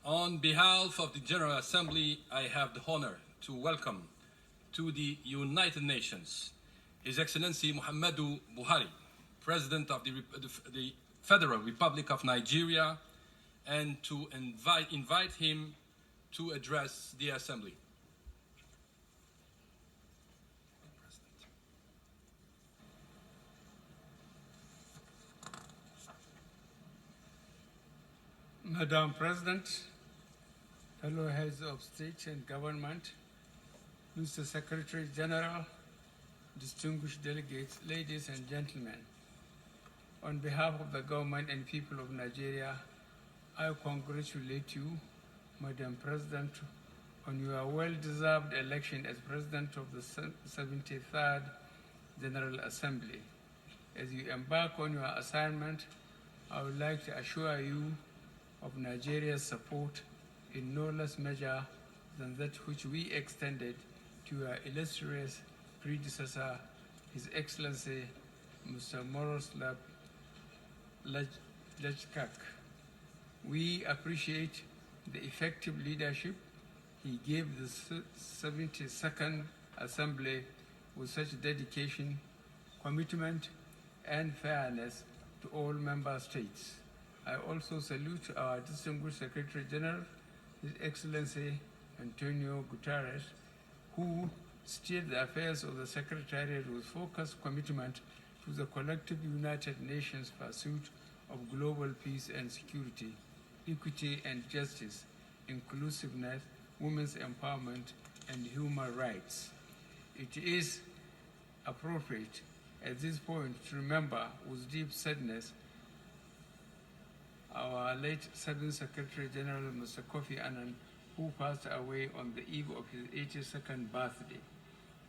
On behalf of the General Assembly, I have the honor to welcome to the United Nations His Excellency Muhammadu Buhari, President of the Federal Republic of Nigeria, and to invite him to address the Assembly. Madam President, fellow heads of state and government, Mr. Secretary General, distinguished delegates, ladies and gentlemen, on behalf of the government and people of Nigeria, I congratulate you, Madam President, on your well-deserved election as President of the 73rd General Assembly. As you embark on your assignment, I would like to assure you of Nigeria's support in no less measure than that which we extended to your illustrious predecessor, His Excellency Mr. Miroslav Lajčák. We appreciate the effective leadership he gave the 72nd Assembly with such dedication, commitment, and fairness to all member states. I also salute our distinguished Secretary General, His Excellency Antonio Guterres, who steered the affairs of the Secretariat with focused commitment to the collective United Nations pursuit of global peace and security, equity and justice, inclusiveness, women's empowerment, and human rights. It is appropriate at this point to remember with deep sadness our late 7th Secretary General, Mr. Kofi Annan, who passed away on the eve of his 82nd birthday.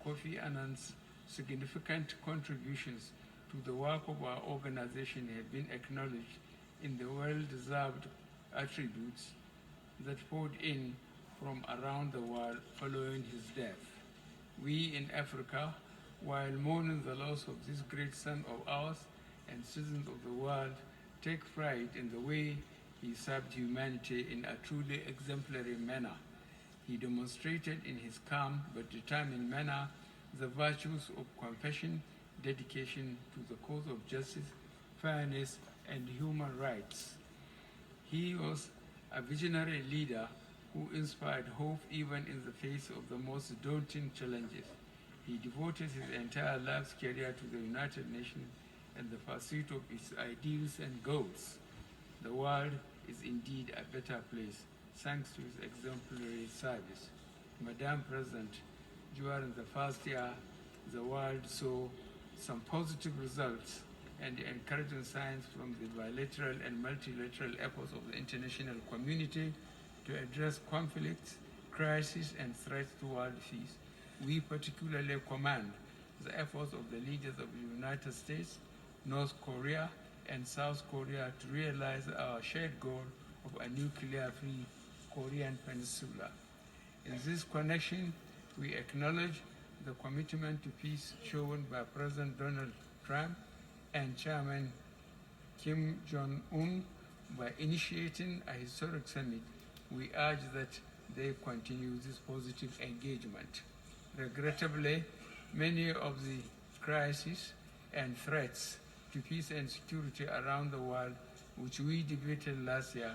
Kofi Annan's significant contributions to the work of our organization have been acknowledged in the well-deserved attributes that poured in from around the world following his death. We in Africa, while mourning the loss of this great son of ours and citizens of the world, take pride in the way he served humanity in a truly exemplary manner. He demonstrated in his calm but determined manner the virtues of compassion, dedication to the cause of justice, fairness, and human rights. He was a visionary leader who inspired hope even in the face of the most daunting challenges. He devoted his entire life's career to the United Nations and the pursuit of its ideals and goals. The world is indeed a better place thanks to his exemplary service. Madam President, during the first year, the world saw some positive results and encouraging signs from the bilateral and multilateral efforts of the international community to address conflicts, crises, and threats to world peace. We particularly commend the efforts of the leaders of the United States, North Korea, and South Korea to realize our shared goal of a nuclear-free Korean peninsula. In this connection, we acknowledge the commitment to peace shown by President Donald Trump and Chairman Kim Jong-un by initiating a historic summit. We urge that they continue this positive engagement. Regrettably, many of the crises and threats to peace and security around the world, which we debated last year,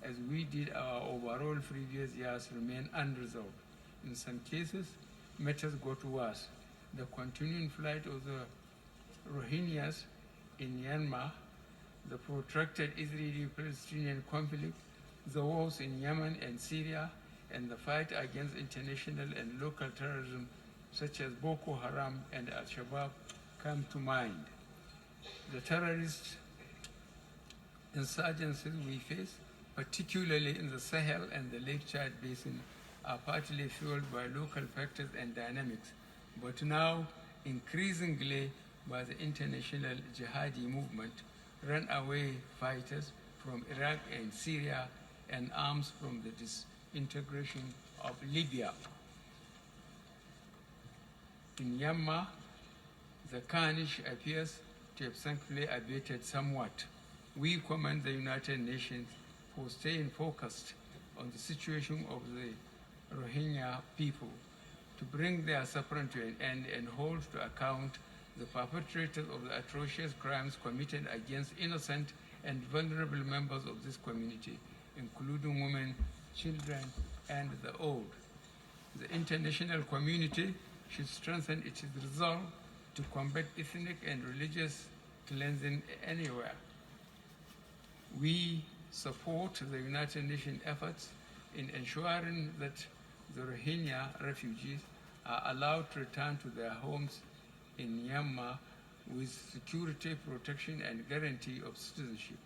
as we did our overall previous years, remain unresolved. In some cases, matters got worse. The continuing flight of the Rohingyas in Myanmar, the protracted Israeli-Palestinian conflict, the wars in Yemen and Syria, and the fight against international and local terrorism such as Boko Haram and Al-Shabaab come to mind. The terrorist insurgencies we face, particularly in the Sahel and the Lake Chad Basin, are partly fueled by local factors and dynamics, but now increasingly by the international jihadi movement, runaway fighters from Iraq and Syria, and arms from the disintegration of Libya. In Myanmar, the carnage appears to have thankfully abated somewhat. We commend the United Nations for staying focused on the situation of the Rohingya people, to bring their suffering to an end and hold to account the perpetrators of the atrocious crimes committed against innocent and vulnerable members of this community, including women, children, and the old. The international community should strengthen its resolve to combat ethnic and religious cleansing anywhere. We support the United Nations efforts in ensuring that the Rohingya refugees are allowed to return to their homes in Myanmar with security, protection, and guarantee of citizenship.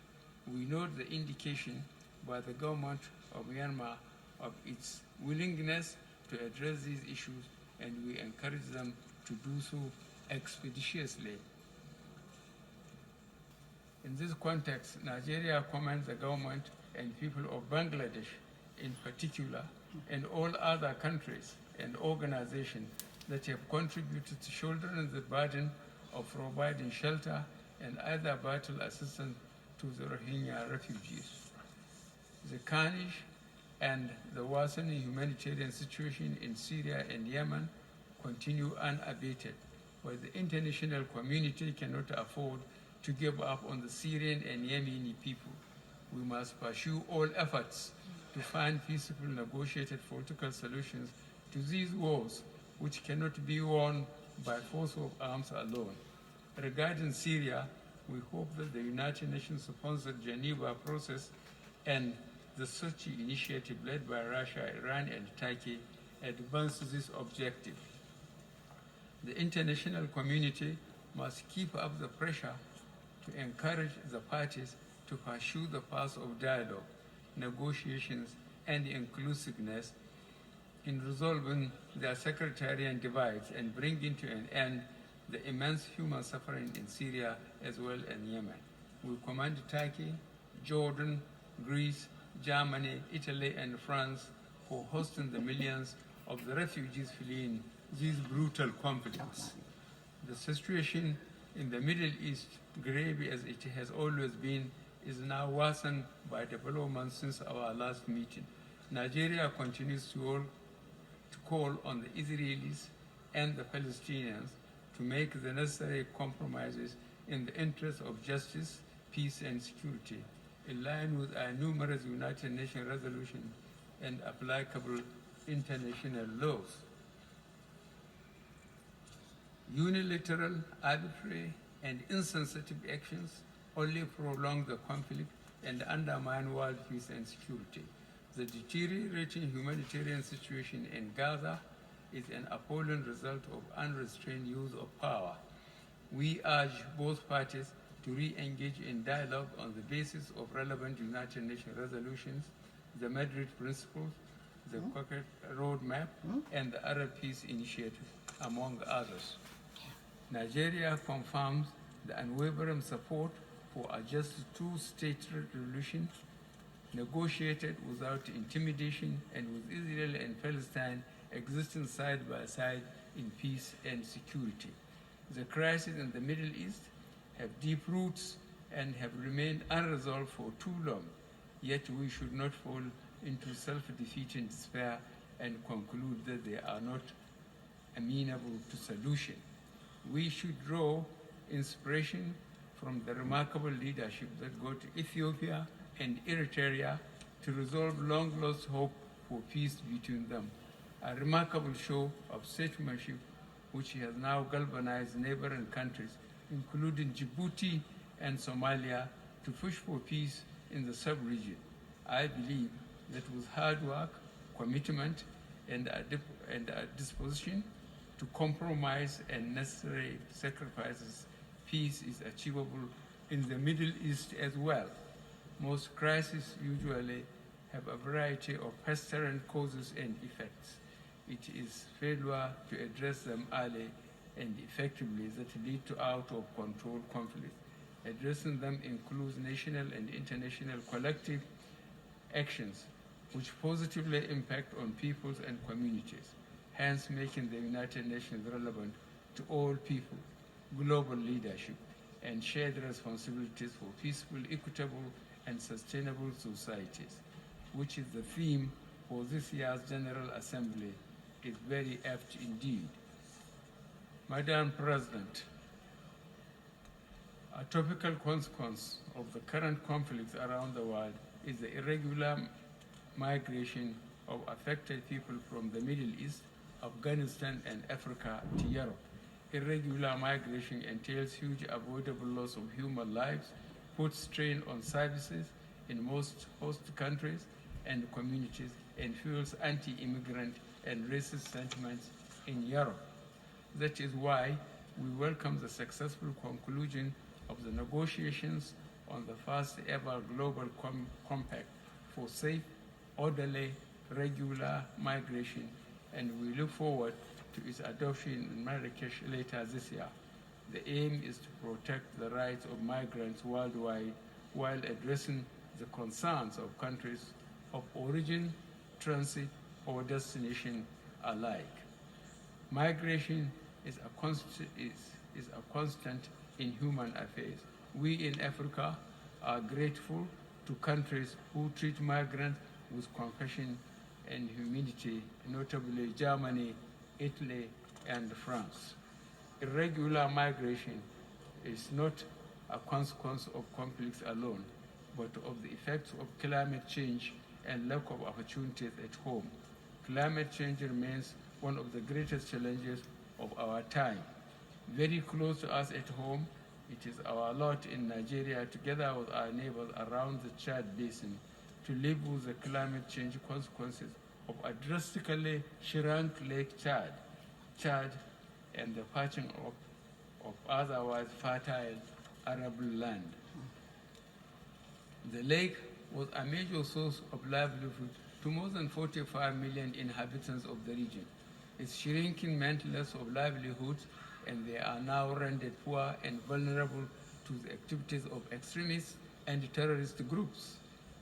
We note the indication by the government of Myanmar of its willingness to address these issues, and we encourage them to do so expeditiously. In this context, Nigeria commends the government and people of Bangladesh in particular, and all other countries and organizations that have contributed to shouldering the burden of providing shelter and other vital assistance to the Rohingya refugees. The carnage and the worsening humanitarian situation in Syria and Yemen continue unabated, but the international community cannot afford to give up on the Syrian and Yemeni people. We must pursue all efforts to find peaceful, negotiated political solutions to these wars, which cannot be won by force of arms alone. Regarding Syria, we hope that the United Nations-sponsored Geneva process and the Sochi initiative led by Russia, Iran, and Turkey advances this objective. The international community must keep up the pressure to encourage the parties to pursue the path of dialogue, negotiations, and inclusiveness in resolving their sectarian divides and bringing to an end the immense human suffering in Syria as well as Yemen. We commend Turkey, Jordan, Greece, Germany, Italy, and France for hosting the millions of the refugees fleeing these brutal conflicts. The situation in the Middle East, grave as it has always been, is now worsened by developments since our last meeting. Nigeria continues to call on the Israelis and the Palestinians to make the necessary compromises in the interest of justice, peace, and security, in line with our numerous United Nations resolutions and applicable international laws. Unilateral, arbitrary, and insensitive actions only prolong the conflict and undermine world peace and security. The deteriorating humanitarian situation in Gaza is an appalling result of unrestrained use of power. We urge both parties to re-engage in dialogue on the basis of relevant United Nations resolutions, the Madrid Principles, the Cocket Roadmap, and the Arab Peace Initiative, among others. Nigeria confirms the unwavering support for a just two-state resolution negotiated without intimidation and with Israel and Palestine existing side by side in peace and security. The crises in the Middle East have deep roots and have remained unresolved for too long, yet we should not fall into self-defeating despair and conclude that they are not amenable to solution. We should draw inspiration from the remarkable leadership that got Ethiopia and Eritrea to resolve long-lost hope for peace between them, a remarkable show of statesmanship which has now galvanized neighboring countries, including Djibouti and Somalia, to push for peace in the sub-region. I believe that with hard work, commitment, and a disposition to compromise and necessary sacrifices, peace is achievable in the Middle East as well. Most crises usually have a variety of pestilent causes and effects. It is failure to address them early and effectively that lead to out-of-control conflict. Addressing them includes national and international collective actions which positively impact on peoples and communities, hence making the United Nations relevant to all people, global leadership, and shared responsibilities for peaceful, equitable, and sustainable societies. which is the theme for this year's General Assembly, is very apt indeed. Madam President, a topical consequence of the current conflicts around the world is the irregular migration of affected people from the Middle East, Afghanistan, and Africa to Europe. Irregular migration entails huge avoidable loss of human lives, puts strain on services in most host countries and communities, and fuels anti-immigrant and racist sentiments in Europe. That is why we welcome the successful conclusion of the negotiations on the first ever global compact for safe, orderly, regular migration, and we look forward to its adoption in Marrakesh later this year. The aim is to protect the rights of migrants worldwide while addressing the concerns of countries of origin, transit, or destination alike. Migration is a constant in human affairs. We in Africa are grateful to countries who treat migrants with compassion and humanity, notably Germany, Italy, and France. Irregular migration is not a consequence of conflicts alone, but of the effects of climate change and lack of opportunities at home. Climate change remains one of the greatest challenges of our time. Very close to us at home, it is our lot in Nigeria, together with our neighbors around the Chad Basin, to live with the climate change consequences of a drastically shrunk Lake Chad, and the parching of otherwise fertile arable land. The lake was a major source of livelihood to more than 45 million inhabitants of the region. Its shrinking meant less of livelihoods, and they are now rendered poor and vulnerable to the activities of extremists and terrorist groups.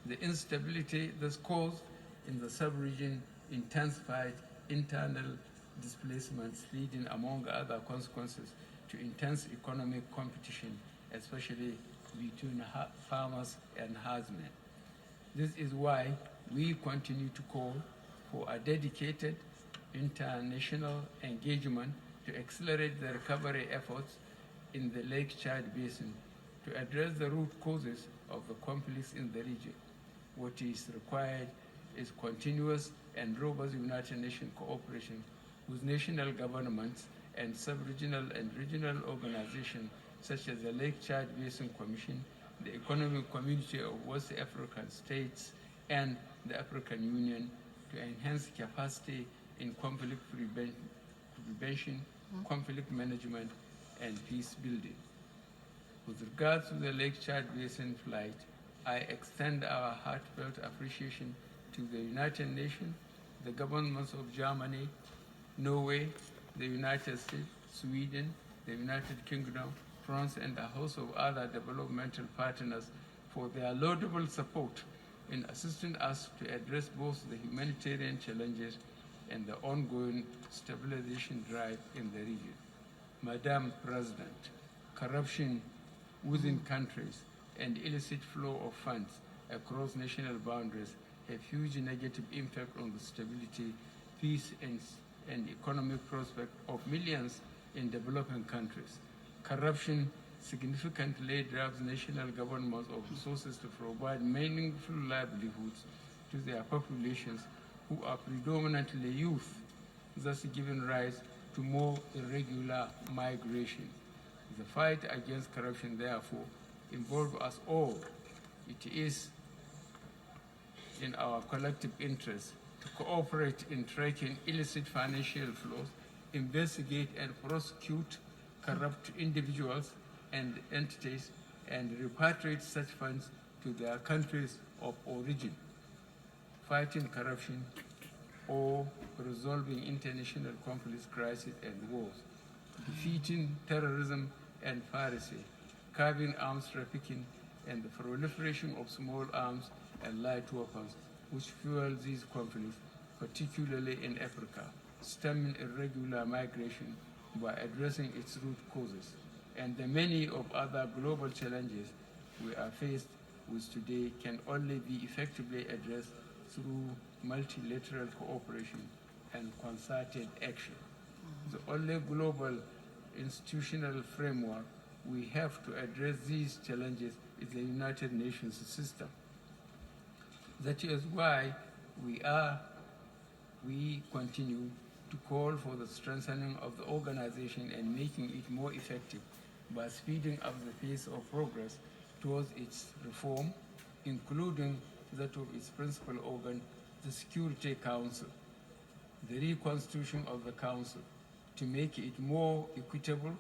The instability thus caused in the sub-region intensified internal displacements, leading, among other consequences, to intense economic competition, especially between farmers and herdsmen. This is why we continue to call for a dedicated international engagement to accelerate the recovery efforts in the Lake Chad Basin to address the root causes of the conflicts in the region. What is required is continuous and robust United Nations cooperation with national governments and sub-regional and regional organizations such as the Lake Chad Basin Commission, the Economic Community of West African States, and the African Union to enhance capacity in conflict prevention, conflict management, and peace building. With regards to the Lake Chad Basin flight, I extend our heartfelt appreciation to the United Nations, the governments of Germany, Norway, the United States, Sweden, the United Kingdom, France, and a host of other developmental partners for their laudable support in assisting us to address both the humanitarian challenges and the ongoing stabilization drive in the region. Madam President, corruption within countries and illicit flow of funds across national boundaries have huge negative impact on the stability, peace, and economic prospect of millions in developing countries. Corruption significantly drives national governments of resources to provide meaningful livelihoods to their populations, who are predominantly youth, thus giving rise to more irregular migration. The fight against corruption, therefore, involves us all. It is in our collective interest to cooperate in tracking illicit financial flows, investigate and prosecute corrupt individuals and entities, and repatriate such funds to their countries of origin. Fighting corruption or resolving international conflicts, crises, and wars, defeating terrorism and piracy, curbing arms trafficking, and the proliferation of small arms and light weapons, which fuel these conflicts, particularly in Africa, stemming irregular migration by addressing its root causes, and the many of other global challenges we are faced with today can only be effectively addressed through multilateral cooperation and concerted action. The only global institutional framework we have to address these challenges is the United Nations system. That is why we continue to call for the strengthening of the organization and making it more effective by speeding up the pace of progress towards its reform, including that of its principal organ, the Security Council. The reconstitution of the Council to make it more equitable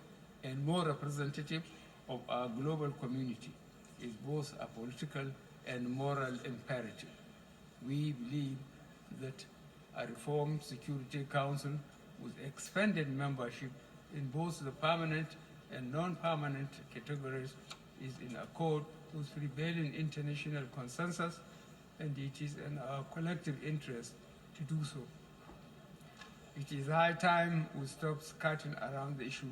and more representative of our global community is both a political and moral imperative. We believe that a reformed Security Council with expanded membership in both the permanent and non-permanent categories is in accord with prevailing international consensus, and it is in our collective interest to do so. It is high time we stop skirting around the issue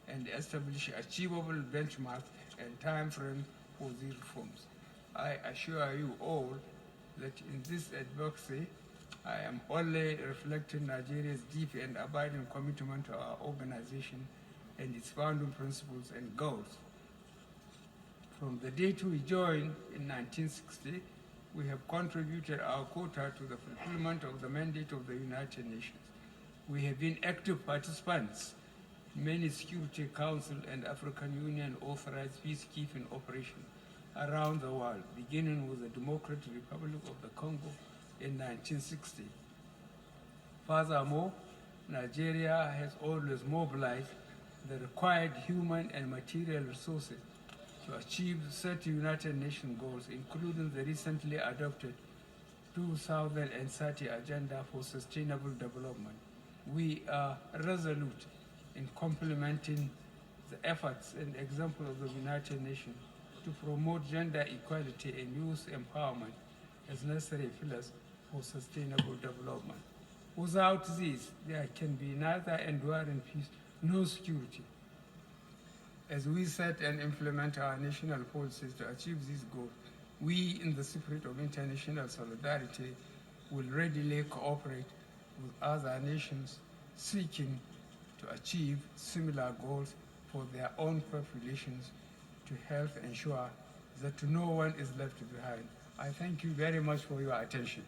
and establish achievable benchmarks and time frames for these reforms. I assure you all that in this advocacy, I am only reflecting Nigeria's deep and abiding commitment to our organization and its founding principles and goals. From the date we joined in 1960, we have contributed our quota to the fulfillment of the mandate of the United Nations. We have been active participants in many Security Council and African Union authorized peacekeeping operations around the world, beginning with the Democratic Republic of the Congo in 1960. Furthermore, Nigeria has always mobilized the required human and material resources to achieve certain United Nations goals, including the recently adopted 2030 Agenda for Sustainable Development. We are resolute in complementing the efforts and example of the United Nations to promote gender equality and youth empowerment as necessary pillars for sustainable development. Without these, there can be neither enduring peace nor security. As we set and implement our national policies to achieve these goals, we, in the spirit of international solidarity, will readily cooperate with other nations seeking to achieve similar goals for their own populations to help ensure that no one is left behind. I thank you very much for your attention.